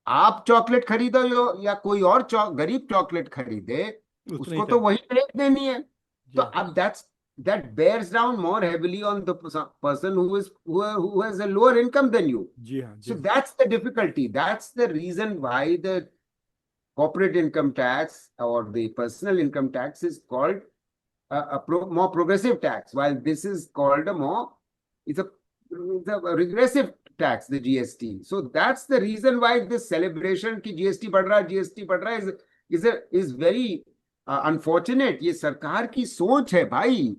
आप चॉकलेट खरीदो या कोई और गरीब चॉकलेट खरीदे, उतना ही उसको तो टैक्स। वही रेट देनी है। जी तो हाँ। अब that bears down more heavily on the person who has a lower income than you. जी हाँ, जी So हाँ। that's the difficulty. That's the reason why the corporate income tax or the personal income tax is called more progressive tax, while this is called it's a regressive tax, the GST. So that's the reason why this celebration ki GST बढ़ रहा है is very unfortunate. ये सरकार की सोच है भाई,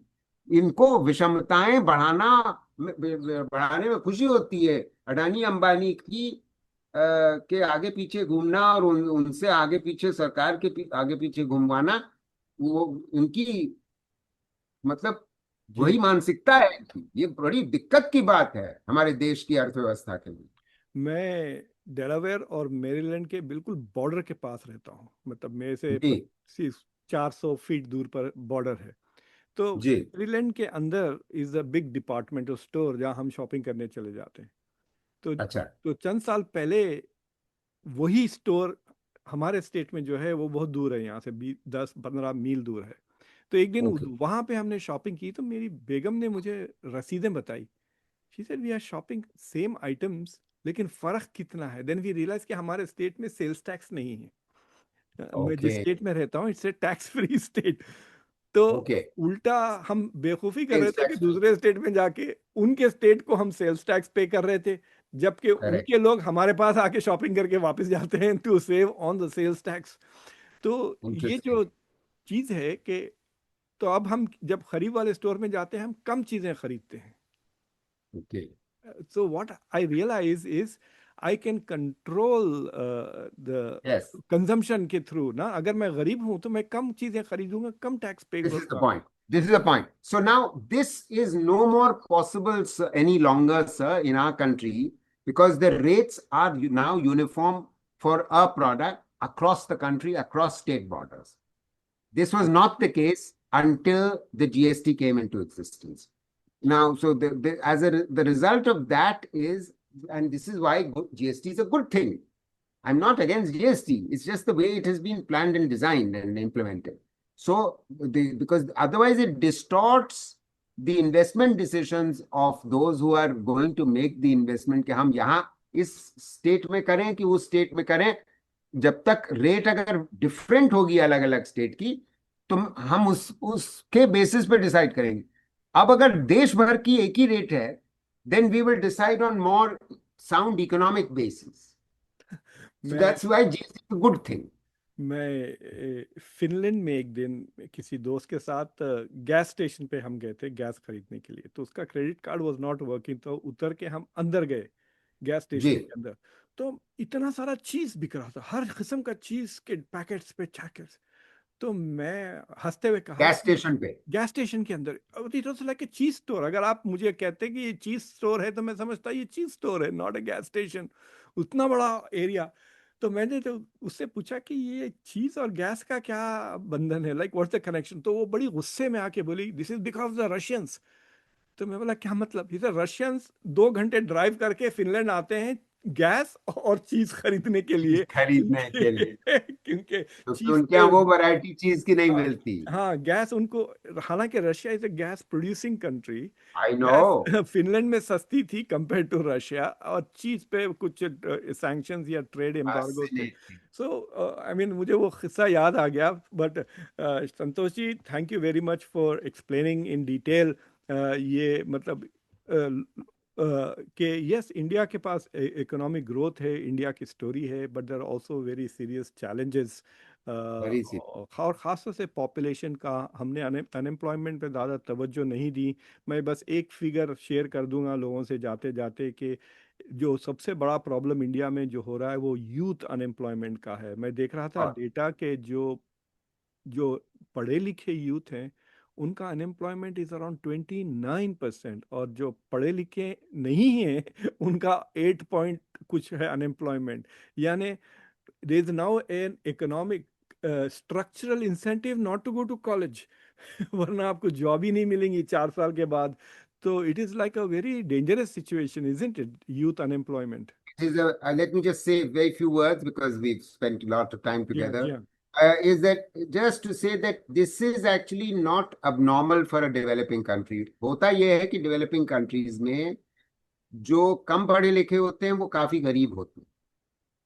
इनको विषमताएं बढ़ाने में खुशी होती है। अडानी अंबानी की के आगे पीछे घूमना और उनसे आगे पीछे सरकार के आगे पीछे घुमवाना, वो उनकी मतलब जी। वही मानसिकता है इनकी। ये बड़ी दिक्कत की बात है हमारे देश की अर्थव्यवस्था के लिए। मैं डेलावेयर और मेरीलैंड के बिल्कुल बॉर्डर के पास रहता हूँ। मतलब मेरे से जी 400 फीट दूर पर बॉर्डर है। तो जी। मेरीलैंड के अंदर is a big departmental store जहाँ हम शॉपिंग करने चले जाते हैं। अच्छा तो चंद साल पहले वही स्टोर हमारे स्टेट में जो है वो बहुत दूर है यहाँ से, 10-15 मील दूर है। तो एक दिन ओके। वहां पे हमने शॉपिंग की, तो मेरी बेगम ने मुझे रसीदें बताई। She said we are shopping same items लेकिन फर्क कितना है, देन वी रियलाइज कि हमारे स्टेट में सेल्स टैक्स नहीं है। मैं जिस Okay. स्टेट में रहता हूँ it's a tax free state. तो Okay. उल्टा हम बेवकूफी कर रहे Sales थे कि tax free. दूसरे स्टेट में जाके उनके स्टेट को हम सेल्स टैक्स पे कर रहे थे, जबकि Correct. उनके लोग हमारे पास आके शॉपिंग करके वापस जाते हैं to save on the sales tax. तो ये Interesting. जो चीज है कि तो अब हम जब खरीद वाले स्टोर में जाते हैं हम कम चीजें खरीदते हैं। Okay. So what I realize is I can control the Yes. consumption के थ्रू ना, अगर मैं गरीब हूं तो मैं कम चीजें खरीदूंगा, कम टैक्स पे This is the करूंगा। point. This is the point. So now this is no more possible, sir, any longer, sir, in our country because the rates are now uniform for a product across the country, across state borders. This was not the case until the GST came into existence. Now, so the result of that is, and this is why GST is a good thing. I'm not against GST. It's just the way it has been planned and designed and implemented. So, because otherwise it distorts the investment decisions of those who are going to make the investment कि हम यहाँ इस state में करें कि उस state में करें। जब तक रेट अगर डिफरेंट होगी अलग अलग स्टेट की, तो हम उसके बेसिस पे डिसाइड करेंगे। अब अगर देश भर की एक ही रेट है, then we will decide on more sound economic basis. So मैं that's why GST is a good thing. Finland में एक दिन किसी दोस्त के साथ गैस स्टेशन पे हम गए थे गैस खरीदने के लिए, तो उसका credit card was not working, तो उतर के हम अंदर गए गैस जी। स्टेशन के अंदर। तो इतना सारा चीज बिक रहा था, हर किस्म का चीज के पैकेट्स पे पैकेट्स। तो मैं हंसते हुए कहा गैस कि स्टेशन पे। गैस स्टेशन के अंदर इट वाज लाइक ए चीज स्टोर। अगर आप मुझे कहते कि ये चीज स्टोर है तो मैं समझता ये चीज स्टोर है, नॉट ए गैस स्टेशन। उतना बड़ा एरिया। तो मैंने तो उससे पूछा कि ये चीज और गैस का क्या बंधन है, लाइक व्हाट्स द कनेक्शन। तो वो बड़ी गुस्से में आके बोली this is because the Russians. तो मैं बोला क्या मतलब? इधर रशियंस 2 घंटे ड्राइव करके फिनलैंड आते हैं गैस और चीज खरीदने के चीज लिए, खरीदने के क्योंकि लिए, क्योंकि क्योंकि चीज उनके पे यहाँ वो वैरायटी चीज की नहीं हाँ मिलती। हाँ, गैस उनको, हालांकि Russia is a gas producing country, I know. Gas Finland में सस्ती थी कंपेयर टू रशिया, और चीज पे कुछ सैंक्शंस या ट्रेड एम्बार्गो थे। फैसिनेटिंग। सो आई मीन मुझे वो किस्सा याद आ गया। But Santosh ji, thank you very much for explaining in detail. ये मतलब कि यस, इंडिया के पास इकोनॉमिक ग्रोथ है, इंडिया की स्टोरी है, but there are also very serious challenges. Very सी। और ख़ासतौर से पॉपुलेशन का हमने अनएम्प्लॉयमेंट पे ज़्यादा तवज्जो नहीं दी। मैं बस एक फिगर शेयर कर दूंगा लोगों से जाते जाते कि जो सबसे बड़ा प्रॉब्लम इंडिया में जो हो रहा है वो यूथ अनएम्प्लॉयमेंट का है। मैं देख रहा था और डेटा के जो जो पढ़े लिखे यूथ हैं उनका अनएम्प्लॉयमेंट इज अराउंड 29%, और जो पढ़े लिखे नहीं हैं उनका 8 पॉइंट कुछ है अनएम्प्लॉयमेंट। यानी there is now an economic structural incentive not to go to college वरना आपको जॉब ही नहीं मिलेंगी 4 साल के बाद। तो it is like a very dangerous situation, isn't it, youth unemployment? let me just say very few words because we've spent a lot of time जी हाँ, जी together. हाँ। Is that just to say that this is actually not abnormal for a developing country. होता यह है कि developing countries में जो कम पढ़े लिखे होते हैं वो काफी गरीब होते हैं,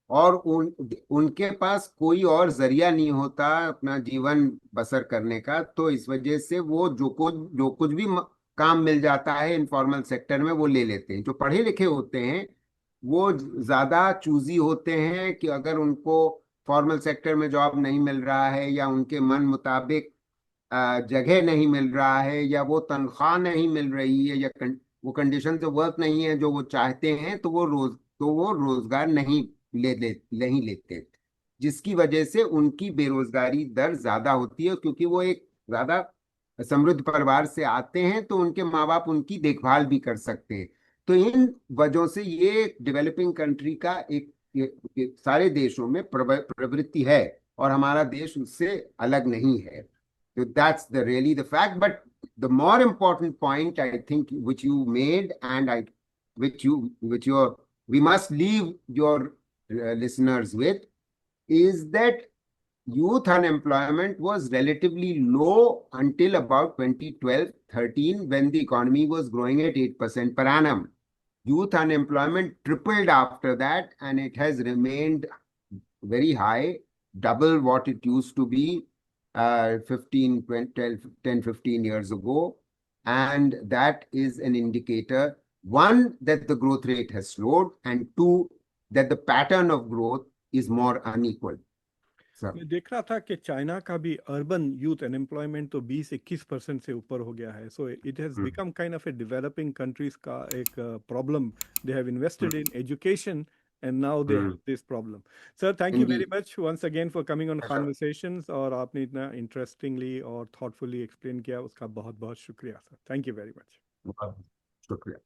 और उनके पास कोई और जरिया नहीं होता अपना जीवन बसर करने का। तो इस वजह से वो जो कुछ भी काम मिल जाता है इनफॉर्मल सेक्टर में वो ले लेते हैं। जो पढ़े लिखे होते हैं वो ज्यादा चूजी होते हैं कि अगर उनको फॉर्मल सेक्टर में जॉब नहीं मिल रहा है या उनके मन मुताबिक जगह नहीं मिल रहा है या वो तनख्वाह नहीं मिल रही है या वो कंडीशन ऑफ वर्क नहीं है जो वो चाहते हैं, तो वो रोजगार नहीं लेते, जिसकी वजह से उनकी बेरोजगारी दर ज्यादा होती है। क्योंकि वो एक ज्यादा समृद्ध परिवार से आते हैं तो उनके माँ बाप उनकी देखभाल भी कर सकते हैं। तो इन वजहों से ये डेवलपिंग कंट्री का एक सारे देशों में प्रवृत्ति है, और हमारा देश उससे अलग नहीं है। So that's the really the fact. But the more important point I think which you made, and we must leave your listeners with, is that youth unemployment was relatively low until about 2012-13 when the economy was growing at 8% per annum. youth unemployment tripled after that, and it has remained very high, double what it used to be 15, 20, 10, 15 years ago. And that is an indicator, one, that the growth rate has slowed, and two, that the pattern of growth is more unequal. So, मैं देख रहा था कि China का भी urban youth unemployment तो 20-21% से ऊपर हो गया है. So it has become kind of a developing countries का एक problem. They have invested in education and now they have this problem. Sir, thank you very indeed. much once again for coming on Sure. Conversations, और आपने इतना interestingly और thoughtfully explain किया, उसका बहुत बहुत शुक्रिया sir. Thank you very much. Shukriya.